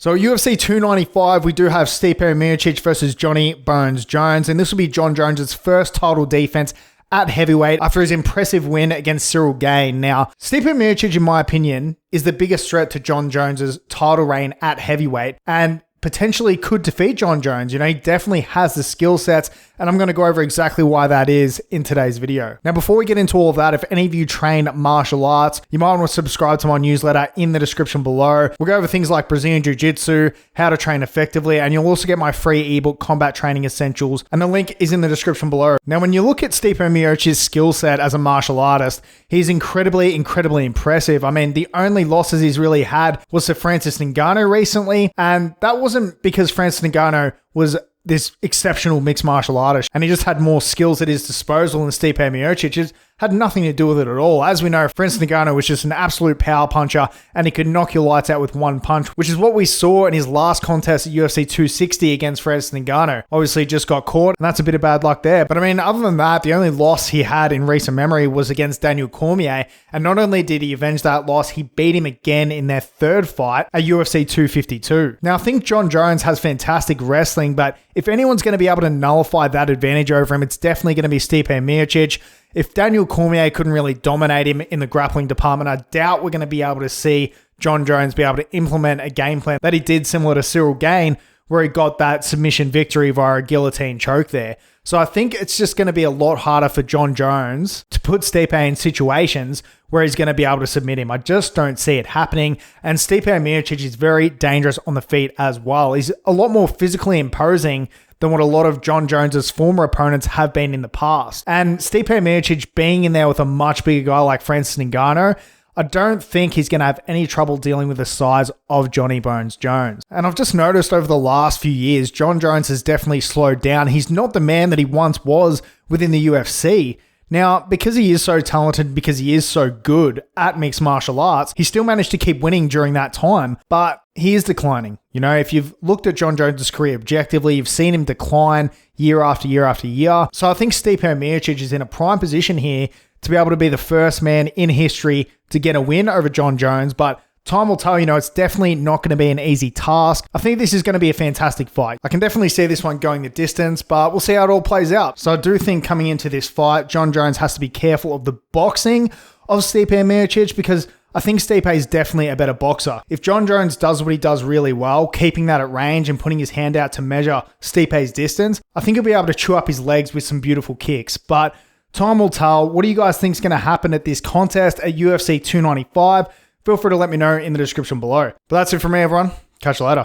So at UFC 295, we do have Stipe Miocic versus Johnny Bones Jones, and this will be Jon Jones' first title defense at heavyweight after his impressive win against Cyril Gane. Now, Stipe Miocic, in my opinion, is the biggest threat to Jon Jones' title reign at heavyweight, and potentially could defeat Jon Jones. You know, he definitely has the skill sets, and I'm going to go over exactly why that is in today's video. Now, before we get into all of that, if any of you train martial arts, you might want to subscribe to my newsletter in the description below. We'll go over things like Brazilian Jiu-Jitsu, how to train effectively, and you'll also get my free ebook, Combat Training Essentials, and the link is in the description below. Now, when you look at Stipe Miocic's skill set as a martial artist, he's incredibly impressive. I mean, the only losses he's really had was to Francis Ngannou recently, and that wasn't because Francis Ngannou was this exceptional mixed martial artist and he just had more skills at his disposal than Stipe Miocic. It had nothing to do with it at all. As we know, Francis Ngannou was just an absolute power puncher and he could knock your lights out with one punch, which is what we saw in his last contest at UFC 260 against Francis Ngannou. Obviously, just got caught, and that's a bit of bad luck there. But I mean, other than that, the only loss he had in recent memory was against Daniel Cormier, and not only did he avenge that loss, he beat him again in their third fight at UFC 252. Now, I think Jon Jones has fantastic wrestling, but if anyone's going to be able to nullify that advantage over him, it's definitely going to be Stipe Miocic. If Daniel Cormier couldn't really dominate him in the grappling department, I doubt we're going to be able to see Jon Jones be able to implement a game plan that he did similar to Cyril Gane, where he got that submission victory via a guillotine choke there. So I think it's just going to be a lot harder for Jon Jones to put Stipe in situations where he's going to be able to submit him. I just don't see it happening. And Stipe Miocic is very dangerous on the feet as well. He's a lot more physically imposing than what a lot of Jon Jones' former opponents have been in the past. And Stipe Miocic being in there with a much bigger guy like Francis Ngannou, I don't think he's going to have any trouble dealing with the size of Johnny Bones Jones. And I've just noticed over the last few years, Jon Jones has definitely slowed down. He's not the man that he once was within the UFC. Now, because he is so talented, because he is so good at mixed martial arts, he still managed to keep winning during that time, but he is declining. You know, if you've looked at Jon Jones' career objectively, you've seen him decline year after year after year. So I think Stipe Miocic is in a prime position here to be able to be the first man in history to get a win over Jon Jones, but time will tell. You know, it's definitely not going to be an easy task. I think this is going to be a fantastic fight. I can definitely see this one going the distance, but we'll see how it all plays out. So I do think coming into this fight, Jon Jones has to be careful of the boxing of Stipe Miocic, because I think Stipe is definitely a better boxer. If Jon Jones does what he does really well, keeping that at range and putting his hand out to measure Stipe's distance, I think he'll be able to chew up his legs with some beautiful kicks. But time will tell. What do you guys think is going to happen at this contest at UFC 295? Feel free to let me know in the description below. But that's it from me, everyone. Catch you later.